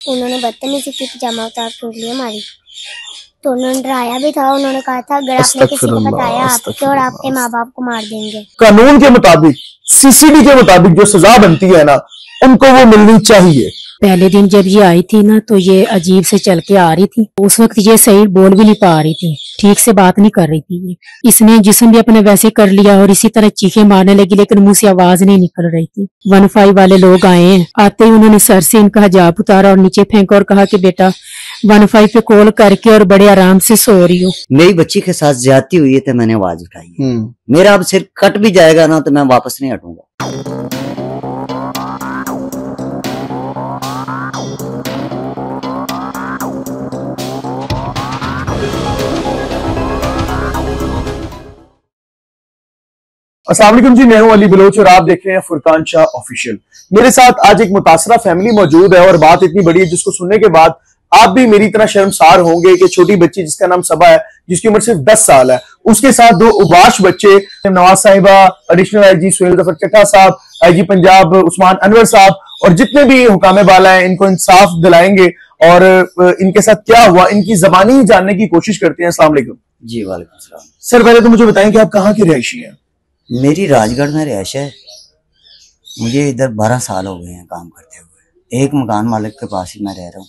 उन्होंने बदतमीजी की, पजामा उतार के उंगलियां मारी। तो उन्होंने डराया भी था, उन्होंने कहा था अगर आपने किसी को बताया आपके और आपके माँ बाप को मार देंगे। कानून के मुताबिक, सीसीडी के मुताबिक जो सजा बनती है ना, उनको वो मिलनी चाहिए। पहले दिन जब ये आई थी ना, तो ये अजीब से चल के आ रही थी। उस वक्त ये सही बोल भी नहीं पा रही थी, ठीक से बात नहीं कर रही थी। इसने जिस्म भी अपने वैसे कर लिया और इसी तरह चीखें मारने लगी, लेकिन मुंह से आवाज नहीं निकल रही थी। 15 वाले लोग आए हैं। आते ही उन्होंने सर से इनका हिजाब उतारा और नीचे फेंका और कहा कि बेटा 15 पे कॉल करके और बड़े आराम से सो रही हो। मेरी बच्ची के साथ ज्यादती हुई है तो मैंने आवाज उठाई। मेरा अब सिर कट भी जाएगा ना तो मैं वापस नहीं हटूंगा। अस्सलाम वालेकुम जी, मैं हूं अली बलोच और आप देख रहे हैं फुरकान शाह ऑफिशियल। मेरे साथ आज एक मुतासरा फैमिली मौजूद है और बात इतनी बड़ी है जिसको सुनने के बाद आप भी मेरी तरह शर्मसार होंगे कि छोटी बच्ची जिसका नाम सबा है, जिसकी उम्र सिर्फ 10 साल है, उसके साथ 2 उबाश बच्चे, नवाज साहिबा, एडिशनल आईजी सुहेल जफर चट्टा साहब, आईजी पंजाब उस्मान अनवर साहब और जितने भी हुकामे बाला हैं, इनको इंसाफ दिलाएंगे और इनके साथ क्या हुआ इनकी जबानी जानने की कोशिश करते हैं। अस्सलाम वालेकुम। जी वालेकुम सलाम। सर पहले तो मुझे बताएं कि आप कहाँ के रहायशी हैं? मेरी राजगढ़ में रिहायश है। मुझे इधर 12 साल हो गए हैं काम करते हुए। एक मकान मालिक के पास ही मैं रह रहा हूँ।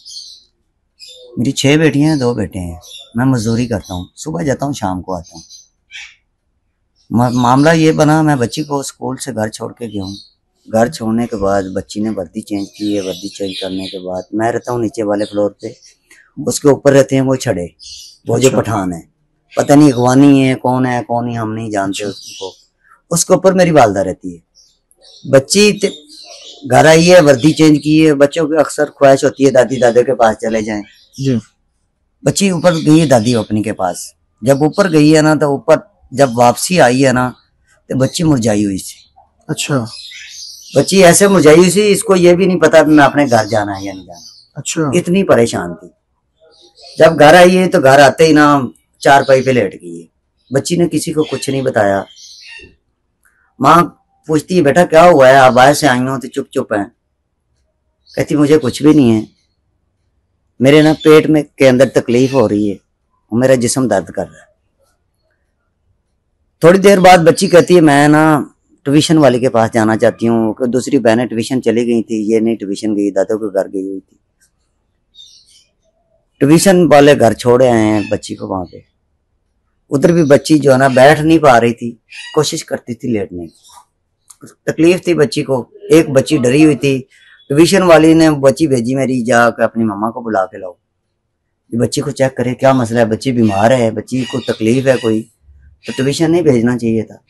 मेरी 6 बेटियां हैं, 2 बेटे हैं। मैं मजदूरी करता हूँ, सुबह जाता हूँ शाम को आता हूँ। मामला ये बना, मैं बच्ची को स्कूल से घर छोड़ के गया हूँ। घर छोड़ने के बाद बच्ची ने वर्दी चेंज की है। वर्दी चेंज करने के बाद मैं रहता हूँ नीचे वाले फ्लोर पे, उसके ऊपर रहते हैं वो छड़े, वो जो पठान है, पता नहीं अगवानी है कौन नहीं, हम नहीं जानते उसको। उसके ऊपर मेरी वालदा रहती है। बच्ची घर आई है, वर्दी चेंज की है। बच्चों की अक्सर ख्वाहिश होती है दादी दादे के पास चले जाएं। बच्ची ऊपर गई है दादी अपनी के पास। जब ऊपर गई है ना, तो ऊपर जब वापसी आई है ना, तो बच्ची मुरझाई हुई थी। अच्छा। बच्ची ऐसे मुरझाई हुई थी, इसको ये भी नहीं पता मैं अपने घर जाना है या नहीं जाना। अच्छा। इतनी परेशान थी। जब घर आई है तो घर आते ही ना चारपाई पे लेट गई है। बच्ची ने किसी को कुछ नहीं बताया। माँ पूछती है बेटा क्या हुआ है, आप बाहर से आई हो तो चुप चुप है। कहती मुझे कुछ भी नहीं है, मेरे ना पेट में के अंदर तकलीफ हो रही है और मेरा जिस्म दर्द कर रहा है। थोड़ी देर बाद बच्ची कहती है मैं ना ट्यूशन वाली के पास जाना चाहती हूँ। दूसरी बहनें ट्यूशन चली गई थी, ये नहीं ट्यूशन गई, दादों के घर गई हुई थी। ट्यूशन वाले घर छोड़े आए हैं बच्ची को वहां पे। उधर भी बच्ची जो है ना बैठ नहीं पा रही थी, कोशिश करती थी लेटने की। तकलीफ थी बच्ची को। एक बच्ची डरी हुई थी। ट्यूशन वाली ने बच्ची भेजी मेरी, जाकर अपनी मम्मा को बुला के लाओ, बच्ची को चेक करे क्या मसला है, बच्ची बीमार है, बच्ची को तकलीफ है कोई, तो ट्यूशन नहीं भेजना चाहिए था।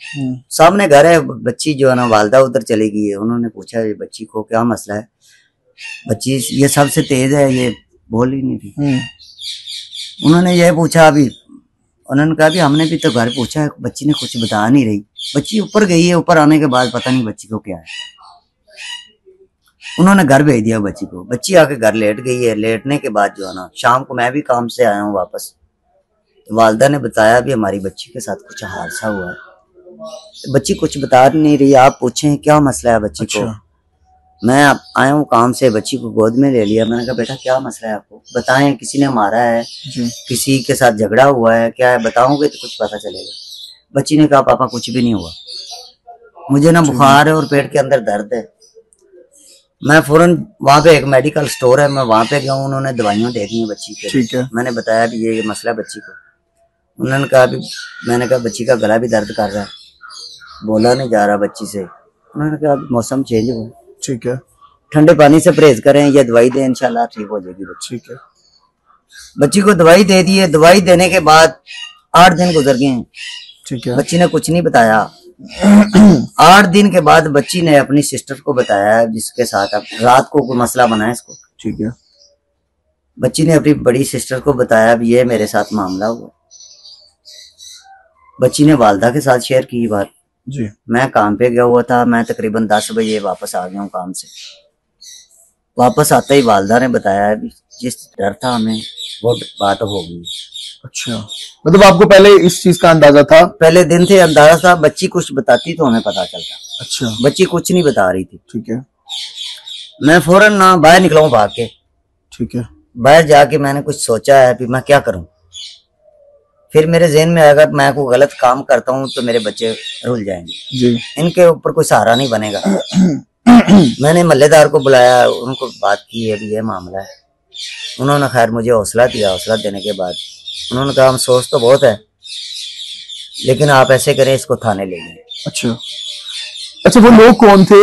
सामने घर है, बच्ची जो है ना वालदा उधर चली गई है। उन्होंने पूछा बच्ची को क्या मसला है। बच्ची ये सबसे तेज है, ये बोल ही नहीं थी। उन्होंने ये पूछा, अभी उन्होंने कहा भी हमने भी तो घर पूछा है, बच्ची ने कुछ बता नहीं रही। बच्ची ऊपर गई है, ऊपर आने के बाद पता नहीं बच्ची को क्या है। उन्होंने घर भेज दिया बच्ची को। बच्ची आके घर लेट गई है। लेटने के बाद जो है ना शाम को मैं भी काम से आया हूँ वापस, तो वालदा ने बताया भी हमारी बच्ची के साथ कुछ हादसा हुआ है। तो बच्ची कुछ बता नहीं रही। आप पूछें क्या मसला है बच्ची को। मैं आया हूँ काम से, बच्ची को गोद में ले लिया। मैंने कहा बेटा क्या मसला है आपको, बताएं, किसी ने मारा है, किसी के साथ झगड़ा हुआ है, क्या है, बताओगे तो कुछ पता चलेगा। बच्ची ने कहा पापा कुछ भी नहीं हुआ, मुझे ना बुखार है और पेट के अंदर दर्द है। मैं फौरन वहाँ पे एक मेडिकल स्टोर है, मैं वहाँ पे गया हूँ। उन्होंने दवाइयाँ दे दी हैं बच्ची के। ठीक है। मैंने बताया भी ये मसला बच्ची को। उन्होंने कहा भी, मैंने कहा बच्ची का गला भी दर्द कर रहा है, बोला नहीं जा रहा बच्ची से। उन्होंने कहा मौसम चेंज हुआ, ठीक है, ठंडे पानी से परहेज करें या दवाई दें, इंशाल्लाह ठीक हो जाएगी बच्ची। ठीक है। बच्ची को दवाई दे दी है। दवाई देने के बाद 8 दिन गुजर गए हैं। ठीक है। बच्ची ने कुछ नहीं बताया। 8 दिन के बाद बच्ची ने अपनी सिस्टर को बताया, जिसके साथ अब रात को कोई मसला बना है इसको। ठीक है। बच्ची ने अपनी बड़ी सिस्टर को बताया भी ये मेरे साथ मामला हुआ। बच्ची ने वालदा के साथ शेयर की बात जी। मैं काम पे गया हुआ था, मैं तकरीबन 10 बजे वापस आ गया हूँ काम से। वापस आते ही वालदा ने बताया भी जिस डर था हमें वो बात हो गई। अच्छा, मतलब आपको पहले इस चीज का अंदाजा था? पहले दिन से अंदाजा था। बच्ची कुछ बताती तो हमें पता चलता। अच्छा। बच्ची कुछ नहीं बता रही थी। ठीक है। मैं फौरन ना बाहर निकला हूँ भाग के। ठीक है। बाहर जाके मैंने कुछ सोचा है कि मैं क्या करूं। फिर मेरे जहन में आएगा मैं कोई गलत काम करता हूं तो मेरे बच्चे रुल जाएंगे जी। इनके ऊपर कोई सहारा नहीं बनेगा। मैंने मल्लेदार को बुलाया, उनको बात की है भी ये मामला है। उन्होंने खैर मुझे हौसला दिया। हौसला देने के बाद उन्होंने कहा अफसोस तो बहुत है, लेकिन आप ऐसे करें, इसको थाने ले लें। अच्छा, वो लोग कौन थे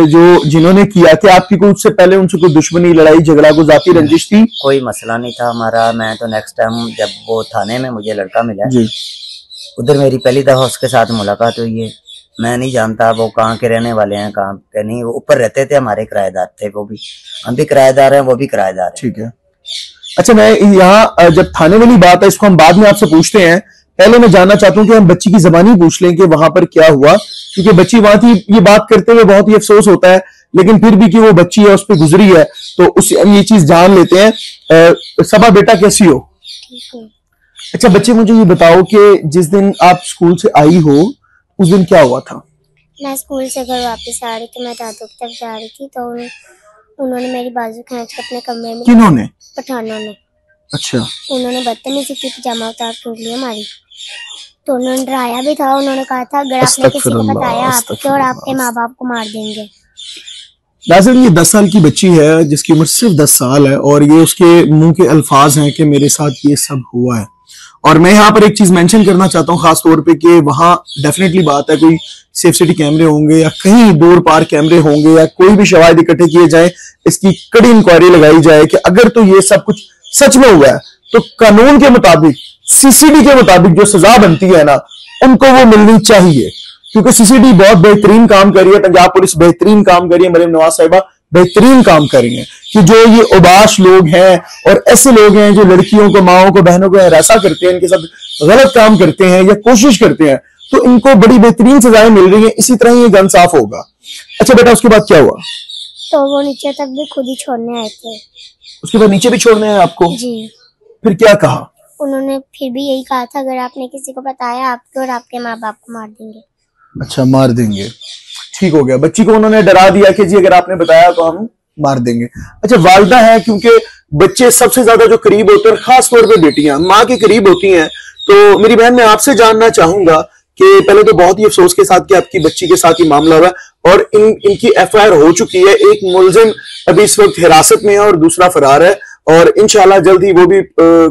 जो जिन्होंने किया? कि आपकी कोई उससे पहले उनसे कोई दुश्मनी, लड़ाई झगड़ा, कोई जाती रंजिश थी? कोई मसला नहीं था हमारा। मैं तो नेक्स्ट टाइम जब वो थाने में मुझे लड़का मिला जी, उधर मेरी पहली दफा उसके साथ मुलाकात हुई है। मैं नहीं जानता वो कहाँ के रहने वाले हैं, कहाँ के नहीं। वो ऊपर रहते थे, हमारे किराएदार थे। वो भी, हम भी किराएदार हैं, वो भी किराएदार हैं। ठीक है। अच्छा, मैं यहाँ जब थाने वाली बात है इसको हम बाद में आपसे पूछते हैं, पहले मैं जानना चाहता हूँ कि हम बच्ची की जबानी पूछ लें कि वहां पर क्या हुआ, क्योंकि बच्ची वहां थी। ये बात करते हुए बहुत ही अफसोस होता है, लेकिन फिर भी कि वो बच्ची है, उस पर गुजरी है, तो उस हम ये चीज जान लेते हैं। सबा बेटा कैसी हो? अच्छा बच्चे, मुझे ये बताओ कि जिस दिन आप स्कूल से आई हो उस दिन क्या हुआ था? मैं स्कूल से घर वापस आ रही थी, मैं दादू की तरफ जा रही थी, तो उन्होंने मेरी बाजू खींच के अपने कमरे में। किन्होंने? पठानों ने। अच्छा। उन्होंने बदतमीजी की, पजामा उतार के लिए मारी, तो उन्होंने डराया भी था। उन्होंने कहा था अगर आपने किसी को बताया आपके और आपके माँ बाप को मार देंगे। नाज़रीन, ये 10 साल की बच्ची है जिसकी उम्र सिर्फ 10 साल है, और ये उसके मुंह के अल्फाज हैं कि मेरे साथ ये सब हुआ है। और मैं यहाँ पर एक चीज मेंशन करना चाहता हूँ खास तौर पे कि वहां डेफिनेटली बात है कोई सेफ सिटी कैमरे होंगे या कहीं दूर पार कैमरे होंगे या कोई भी शवाहिद इकट्ठे किए जाए, इसकी कड़ी इंक्वायरी लगाई जाए कि अगर तो ये सब कुछ सच में हुआ है तो कानून के मुताबिक, सीसीडी के मुताबिक जो सजा बनती है ना, उनको वो मिलनी चाहिए। क्योंकि सीसीडी बहुत बेहतरीन काम कर रही है, पंजाब पुलिस बेहतरीन काम कर रही है, मरियम नवाज साहिबा बेहतरीन काम कर रही है कि जो ये उबाश लोग हैं और ऐसे लोग हैं जो लड़कियों को, माओ को, बहनों को हरासा करते हैं, इनके साथ गलत काम करते हैं या कोशिश करते हैं, तो इनको बड़ी बेहतरीन सजाएं मिल रही हैं। इसी तरह ये गन साफ होगा। अच्छा बेटा, उसके बाद क्या हुआ? तो वो नीचे तक भी खुद ही छोड़ने आए थे। उसके बाद नीचे भी छोड़ने आए आपको? जी। फिर क्या कहा? उन्होंने फिर भी यही कहा था अगर आपने किसी को बताया आपके और आपके माँ बाप को मार देंगे। अच्छा, मार देंगे। ठीक हो गया। बच्ची को उन्होंने डरा दिया कि जी अगर आपने बताया तो हम मार देंगे। अच्छा, वालिदा है, क्योंकि बच्चे सबसे ज्यादा जो करीब होते हैं, खास तौर पे बेटियां माँ के करीब होती हैं, तो मेरी बहन मैं आपसे जानना चाहूंगा कि पहले तो बहुत ही अफसोस के साथ कि आपकी बच्ची के साथ ही मामला हुआ और इनकी एफआईआर हो चुकी है। एक मुलजिम अभी इस वक्त हिरासत में है और दूसरा फरार है, और इंशाल्लाह जल्द ही वो भी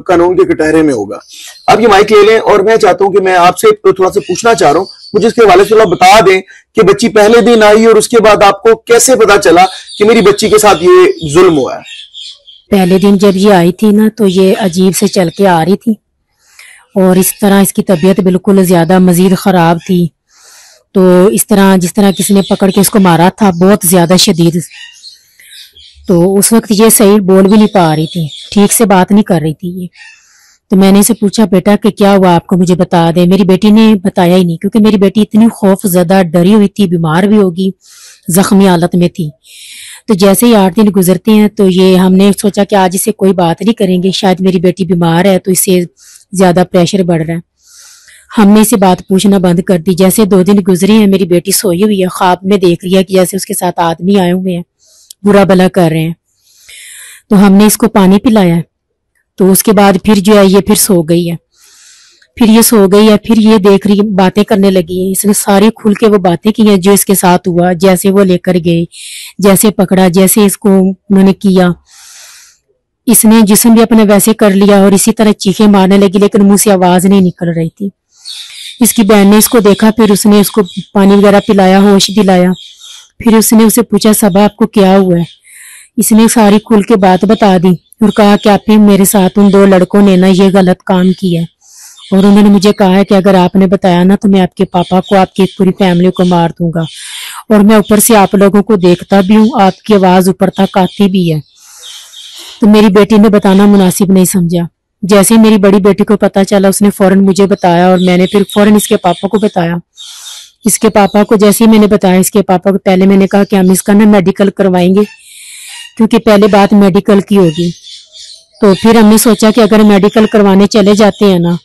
कानून के कटहरे में होगा। अब ये माइक ले लें और मैं चाहता हूं कि मैं आपसे थोड़ा सा पूछना चाह रहा हूं, मुझे इसके हवाले से थोड़ा बता दें कि बच्ची पहले दिन आई और उसके बाद आपको कैसे पता चला कि मेरी बच्ची के साथ ये जुल्म हुआ है? पहले दिन जब ये आई थी ना, तो ये अजीब से चल के आ रही थी और इस तरह इसकी तबीयत बिल्कुल ज्यादा मजीद खराब थी। तो इस तरह जिस तरह किसी ने पकड़ के इसको मारा था, बहुत ज्यादा शदीद। तो उस वक्त ये सही बोल भी नहीं पा रही थी, ठीक से बात नहीं कर रही थी ये। तो मैंने इसे पूछा बेटा कि क्या हुआ आपको, मुझे बता दे। मेरी बेटी ने बताया ही नहीं, क्योंकि मेरी बेटी इतनी खौफ ज्यादा डरी हुई थी, बीमार भी होगी, जख्मी हालत में थी। तो जैसे ही 8 दिन गुजरते हैं तो ये हमने सोचा कि आज इसे कोई बात नहीं करेंगे, शायद मेरी बेटी बीमार है तो इससे ज्यादा प्रेशर बढ़ रहा है। हमने इसे बात पूछना बंद कर दी। जैसे 2 दिन गुजरे हैं, मेरी बेटी सोई हुई है, ख्वाब में देख लिया कि जैसे उसके साथ आदमी आए हुए हैं, बुरा भला कर रहे हैं। तो हमने इसको पानी पिलाया, तो उसके बाद फिर जो है ये फिर सो गई है। फिर ये सो गई है, फिर ये देख रही बातें करने लगी है। इसने सारी खुल के वो बातें की हैं जो इसके साथ हुआ, जैसे वो लेकर गए, जैसे पकड़ा, जैसे इसको उन्होंने किया। इसने जिस्म भी अपने वैसे कर लिया और इसी तरह चीखें मारने लगी, लेकिन मुंह से आवाज नहीं निकल रही थी। इसकी बहन ने इसको देखा, फिर उसने इसको पानी वगैरह पिलाया, होश दिलाया। फिर उसने उसे पूछा सबा आपको क्या हुआ है? इसने सारी खुल के बात बता दी और कहा कि आप मेरे साथ उन 2 लड़कों ने ना ये गलत काम किया है, और उन्होंने मुझे कहा है कि अगर आपने बताया ना तो मैं आपके पापा को, आपकी पूरी फैमिली को मार दूंगा। और मैं ऊपर से आप लोगों को देखता भी हूँ, आपकी आवाज ऊपर तक आती भी है। तो मेरी बेटी ने बताना मुनासिब नहीं समझा। जैसे ही मेरी बड़ी बेटी को पता चला, उसने फौरन मुझे बताया और मैंने फिर फौरन इसके पापा को बताया। इसके पापा को जैसे ही मैंने बताया, इसके पापा को पहले मैंने कहा कि हम इसका ना मेडिकल करवाएंगे, क्योंकि पहले बात मेडिकल की होगी। तो फिर हमने सोचा कि अगर मेडिकल करवाने चले जाते हैं ना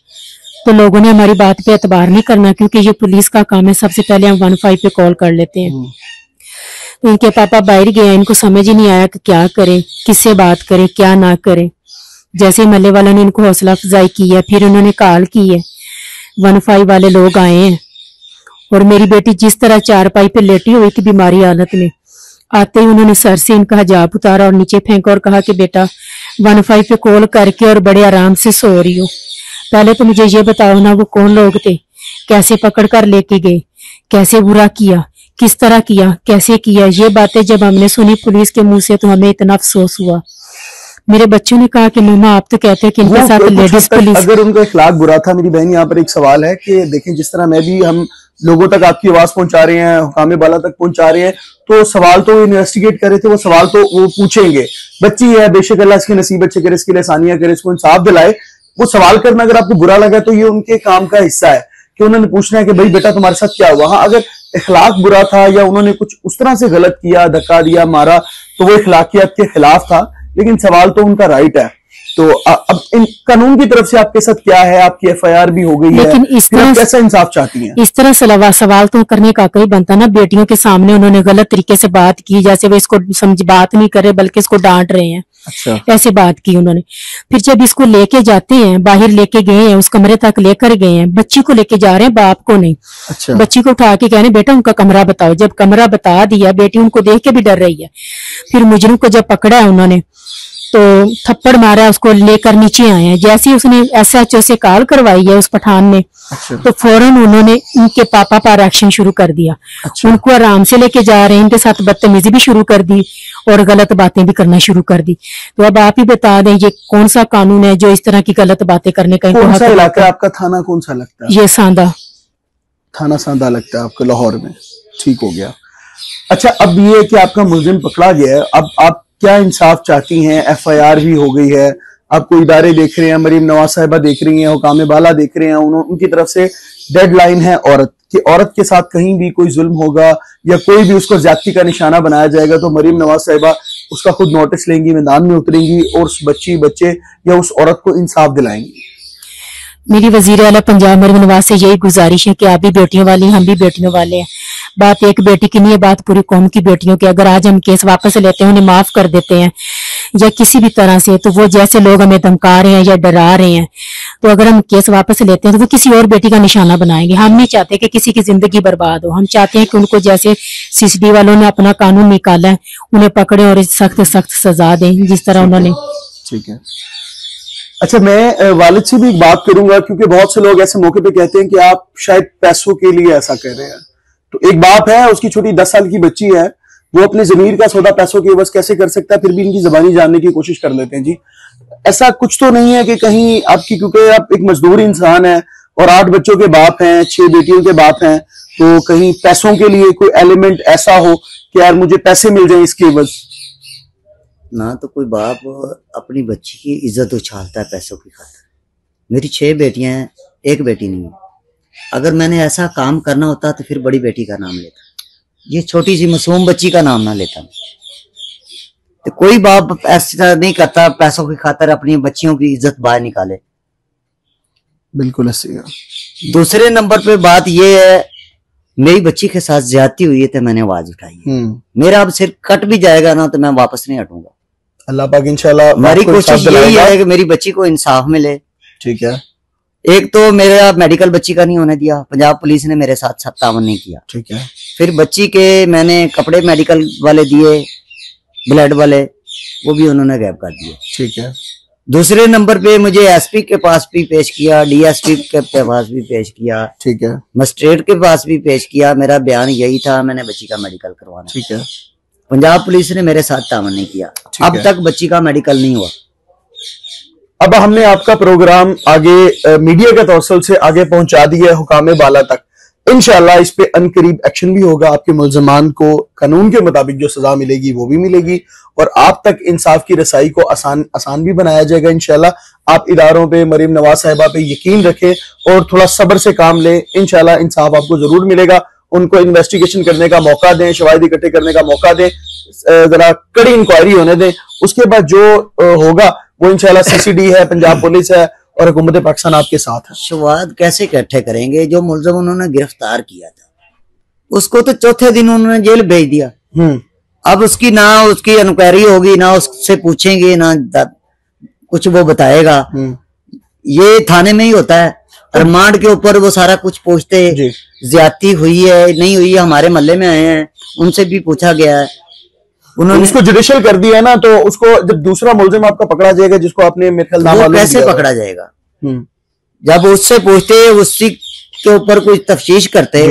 तो लोगों ने हमारी बात पे एतबार नहीं करना, क्योंकि ये पुलिस का काम है, सबसे पहले हम 15 पे कॉल कर लेते हैं। इनके पापा बाहर गए, इनको समझ ही नहीं आया कि क्या करे, किससे बात करे, क्या ना करे। जैसे महल्ले वालों ने इनको हौसला अफजाई की है, फिर उन्होंने कॉल की है, 15 वाले लोग आए हैं। और मेरी बेटी जिस तरह चारपाई पे लेटी हुई थी बीमारी हालत में, आते ही उन्होंने सर से इनका हिजाब उतारा और नीचे फेंका और कहा कि बेटा 15 पे कॉल करके और बड़े आराम से सो रही हो। पहले तो मुझे ये बताओ ना, वो कौन लोग थे, कैसे पकड़ कर लेके गए, कैसे बुरा किया, किस तरह किया, कैसे किया। ये बातें जब हमने सुनी पुलिस के मुंह से तो हमें इतना अफसोस हुआ। मेरे बच्चों ने कहा कि मम्मा आप तो कहते हैं कि इनके साथ लेडीज पुलिस। अगर उनका इखलाक बुरा था, मेरी बहन, यहाँ पर एक सवाल है कि देखें, जिस तरह मैं भी, हम लोगों तक आपकी आवाज पहुंचा रहे हैं, हुकाम बाला तक पहुंचा रहे हैं, तो सवाल तो इन्वेस्टिगेट कर रहे थे, वो सवाल तो वो पूछेंगे। बच्ची है, बेशक अल्लाह इसकी नसीब अच्छे करे, इसके लिए आसानियां करे, इसको इंसाफ दिलाए। वो सवाल करना अगर आपको बुरा लगा तो ये उनके काम का हिस्सा है कि उन्होंने पूछना है कि भाई बेटा तुम्हारे साथ क्या हुआ। हाँ, अगर इखलाक बुरा था या उन्होंने कुछ उस तरह से गलत किया, धक्का दिया, मारा, तो वो इखलाकियत के खिलाफ था, लेकिन सवाल तो उनका राइट है। तो अब इन कानून की तरफ से आपके साथ क्या है? आपकी FIR भी हो गई है, लेकिन इस तरह कैसा इंसाफ चाहती हैं? इस तरह सवाल तो करने का कोई बनता ना। बेटियों के सामने उन्होंने गलत तरीके से बात की, जैसे वो इसको समझ बात नहीं कर रहे बल्कि इसको डांट रहे हैं। अच्छा, ऐसे बात की उन्होंने। फिर जब इसको लेके जाते हैं, बाहर लेके गए हैं, उस कमरे तक लेकर गए हैं, बच्ची को लेके जा रहे हैं, बाप को नहीं। अच्छा, बच्ची को उठा के कह रहे हैं बेटा उनका कमरा बताओ। जब कमरा बता दिया, बेटी उनको देख के भी डर रही है। फिर मुजरिम को जब पकड़ा है उन्होंने तो थप्पड़ मारा, उसको लेकर नीचे आए हैं। जैसे ही उसने SHO से कॉल करवाई है उस पठान ने, अच्छा, तो फौरन उन्होंने इनके पापा पर एक्शन शुरू कर दिया। अच्छा, उनको आराम से लेके जा रहे हैं, इनके साथ बदतमीजी भी शुरू कर दी और गलत बातें भी करना शुरू कर दी। तो अब आप ही बता दें ये कौन सा कानून है जो इस तरह की गलत बातें करने का इनको कौन हक सा देता इलाका है? है आपका? थाना कौन सा लगता है? ये सांदा थाना सांदा लगता है आपको, लाहौर में। ठीक हो गया। अच्छा, अब ये कि आपका मुलजिम पकड़ा गया है, अब आप क्या इंसाफ चाहती हैं? FIR भी हो गई है, आपको इदारे देख रहे हैं, मरीम नवाज साहिबा देख रही हैं, हुकाम बाला देख रहे हैं, उनकी तरफ से डेडलाइन है औरत के साथ कहीं भी कोई जुल्म होगा या कोई भी उसको ज्यादती का निशाना बनाया जाएगा तो मरीम नवाज साहिबा उसका खुद नोटिस लेंगी, मैदान में उतरेंगी और उस बच्चे या उस औरत को इंसाफ दिलाएंगी। मेरी वजीर आला पंजाब मरीम नवाज से यही गुजारिश है कि आप भी बेटियों वाली, हम भी बेटियों वाले हैं। बात एक बेटी की नहीं है, बात पूरी कौम की बेटियों की। अगर आज हम केस वापस लेते हैं, उन्हें माफ कर देते हैं या किसी भी तरह से, तो वो जैसे लोग हमें धमका रहे हैं या डरा रहे हैं, तो अगर हम केस वापस लेते हैं तो वो किसी और बेटी का निशाना बनाएंगे। हम नहीं चाहते कि किसी की जिंदगी बर्बाद हो। हम चाहते हैं कि उनको जैसे CCD वालों ने अपना कानून निकाला है, उन्हें पकड़े और सख्त सख्त सजा दें जिस तरह उन्होंने। ठीक है। अच्छा, मैं वालिद से भी एक बात करूंगा क्योंकि बहुत से लोग ऐसे मौके पे कहते हैं कि आप शायद पैसों के लिए ऐसा कर रहे हैं। तो एक बाप है, उसकी छोटी 10 साल की बच्ची है, वो अपने जमीर का सौदा पैसों के एवज कैसे कर सकता है, फिर भी इनकी जबानी जानने की कोशिश कर लेते हैं। जी, ऐसा कुछ तो नहीं है कि कहीं आपकी, क्योंकि आप एक मजदूर इंसान है और 8 बच्चों के बाप हैं, 6 बेटियों के बाप हैं, तो कहीं पैसों के लिए कोई एलिमेंट ऐसा हो कि यार मुझे पैसे मिल जाए इसके एवज? ना तो कोई बाप अपनी बच्ची की इज्जत उछालता है पैसों की खातिर। मेरी 6 बेटियां हैं, एक बेटी नहीं है। अगर मैंने ऐसा काम करना होता तो फिर बड़ी बेटी का नाम लेता, ये छोटी सी मासूम बच्ची का नाम ना लेता। तो कोई बाप ऐसा नहीं करता पैसों की खातिर अपनी बच्चियों की इज्जत बाहर निकाले। बिल्कुल ऐसी है। दूसरे नंबर पे बात ये है, मेरी बच्ची के साथ ज्यादती हुई है तो मैंने आवाज उठाई है। मेरा अब सिर कट भी जाएगा ना तो मैं वापस नहीं हटूंगा। अल्लाह पाक इंशाल्लाह। हमारी कोशिश यही है कि मेरी बच्ची को इंसाफ मिले। ठीक है। एक तो मेरा मेडिकल बच्ची का नहीं होने दिया, पंजाब पुलिस ने मेरे साथ तावन नहीं किया। ठीक है। फिर बच्ची के मैंने कपड़े मेडिकल वाले दिए, ब्लड वाले, वो भी उन्होंने गायब कर दिए। ठीक है। दूसरे नंबर पे मुझे SP के पास भी पेश किया, DSP के पास भी पेश किया, ठीक है, मजिस्ट्रेट के पास भी पेश किया। मेरा बयान यही था, मैंने बच्ची का मेडिकल करवाना। ठीक है। पंजाब पुलिस ने मेरे साथ तावन नहीं किया, अब तक बच्ची का मेडिकल नहीं हुआ। अब हमने आपका प्रोग्राम आगे मीडिया के तवसल से आगे पहुंचा दिया है हुकाम बाला तक। इंशाल्लाह इस पे अनकरीब एक्शन भी होगा, आपके मुल्ज़मान को कानून के मुताबिक जो सजा मिलेगी वो भी मिलेगी और आप तक इंसाफ की रसाई को आसान भी बनाया जाएगा। इंशाल्लाह आप इदारों पे, मरीम नवाज साहिबा पे यकीन रखें और थोड़ा सब्र से काम लें। इंशाल्लाह इंसाफ आपको जरूर मिलेगा। उनको इन्वेस्टिगेशन करने का मौका दें, शवाहिद इकट्ठे करने का मौका दें, जरा कड़ी इंक्वायरी होने दें। उसके बाद जो होगा वो इंशाल्लाह CCD है, पंजाब पुलिस है और हुकूमत पाकिस्तान आपके साथ है। शवाहिद कैसे इकट्ठे करेंगे? जो मुलजम उन्होंने गिरफ्तार किया था उसको तो चौथे दिन उन्होंने जेल भेज दिया। अब उसकी ना उसकी इंक्वायरी होगी, ना उससे पूछेंगे, ना कुछ वो बताएगा। ये थाने में ही होता है, रिमांड के ऊपर वो सारा कुछ पूछते, ज्यादती हुई है नहीं हुई है। हमारे मोहल्ले में आए हैं, उनसे भी पूछा गया है, उन्होंने उसको जुडिशियल कर दिया है ना, तो उसको जब दूसरा मुलजिम आपका पकड़ा जाएगा जिसको आपने मेरे ख्याल नाम कैसे पकड़ा जाएगा? जब उससे पूछते, उसी के ऊपर कुछ तफ्तीश करते,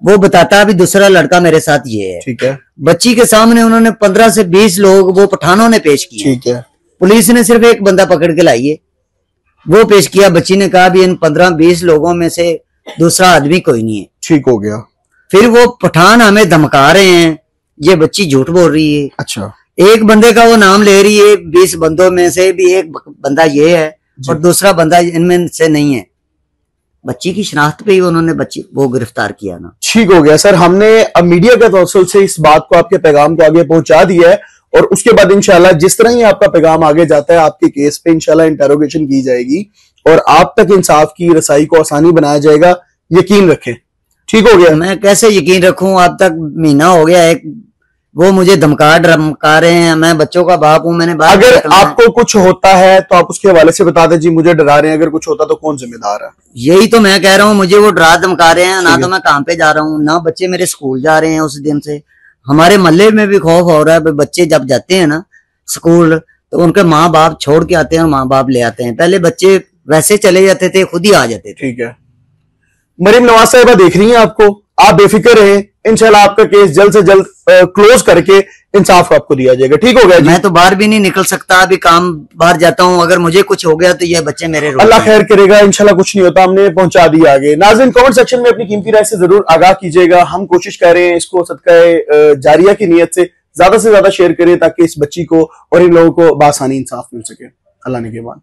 वो बताता अभी दूसरा लड़का मेरे साथ ये है। ठीक है। बच्ची के सामने उन्होंने 15 से 20 लोग वो पठानों ने पेश किए। ठीक है। पुलिस ने सिर्फ एक बंदा पकड़ के लाई है, वो पेश किया। बच्ची ने कहा भी इन 15-20 लोगों में से दूसरा आदमी कोई नहीं है। ठीक हो गया। फिर वो पठान हमें धमका रहे हैं, ये बच्ची झूठ बोल रही है। अच्छा। एक बंदे का वो नाम ले रही है, 20 बंदों में से भी एक बंदा ये है और दूसरा बंदा इनमें से नहीं है। बच्ची की शनाख्त पे ही उन्होंने बच्ची वो गिरफ्तार किया ना। ठीक हो गया सर, हमने अब मीडिया के तवस्सुल से इस बात को, आपके पैगाम को आगे पहुंचा दिया है, और उसके बाद इंशाल्लाह जिस तरह ही आपका पैगाम आगे जाता है, आपके केस पे इंशाल्लाह इंटेरोगेशन की जाएगी और आप तक इंसाफ की रसाई को आसानी बनाया जाएगा, यकीन रखें। ठीक हो गया। मैं कैसे यकीन रखूं? अब तक महीना हो गया है, वो मुझे धमका रहे हैं। मैं बच्चों का बाप हूं, मैंने बात। अगर आपको कुछ होता है तो आप उसके हवाले से बता दें, जी मुझे डरा रहे हैं, अगर कुछ होता तो कौन जिम्मेदार है? यही तो मैं कह रहा हूँ, मुझे वो डरा धमका रहे हैं। ना तो मैं काम पे जा रहा हूँ, ना बच्चे मेरे स्कूल जा रहे हैं। उस दिन से हमारे मोहल्ले में भी खौफ हो रहा है। बच्चे जब जाते हैं ना स्कूल, तो उनके माँ बाप छोड़ के आते हैं और माँ बाप ले आते हैं। पहले बच्चे वैसे चले जाते थे, खुद ही आ जाते थे। ठीक है। मरीम नवाज साहिबा देख रही हैं आपको, आप बेफिक्र रहें, इंशाल्लाह आपका केस जल्द से जल्द क्लोज करके इंसाफ आपको दिया जाएगा। ठीक हो गया जी? मैं तो बाहर भी नहीं निकल सकता, अभी काम बाहर जाता हूँ। अगर मुझे कुछ हो गया तो ये बच्चे मेरे अल्लाह खैर करेगा, इंशाल्लाह कुछ नहीं होता, हमने पहुंचा दिया आगे। नाज़रीन कमेंट सेक्शन में अपनी कीमती राय से जरूर आगाह कीजिएगा। हम कोशिश कर रहे हैं इसको सदका जारिया की नीयत से ज्यादा शेयर करें ताकि इस बच्ची को और इन लोगों को बासानी इंसाफ मिल सके। अल्लाह ने के बाद।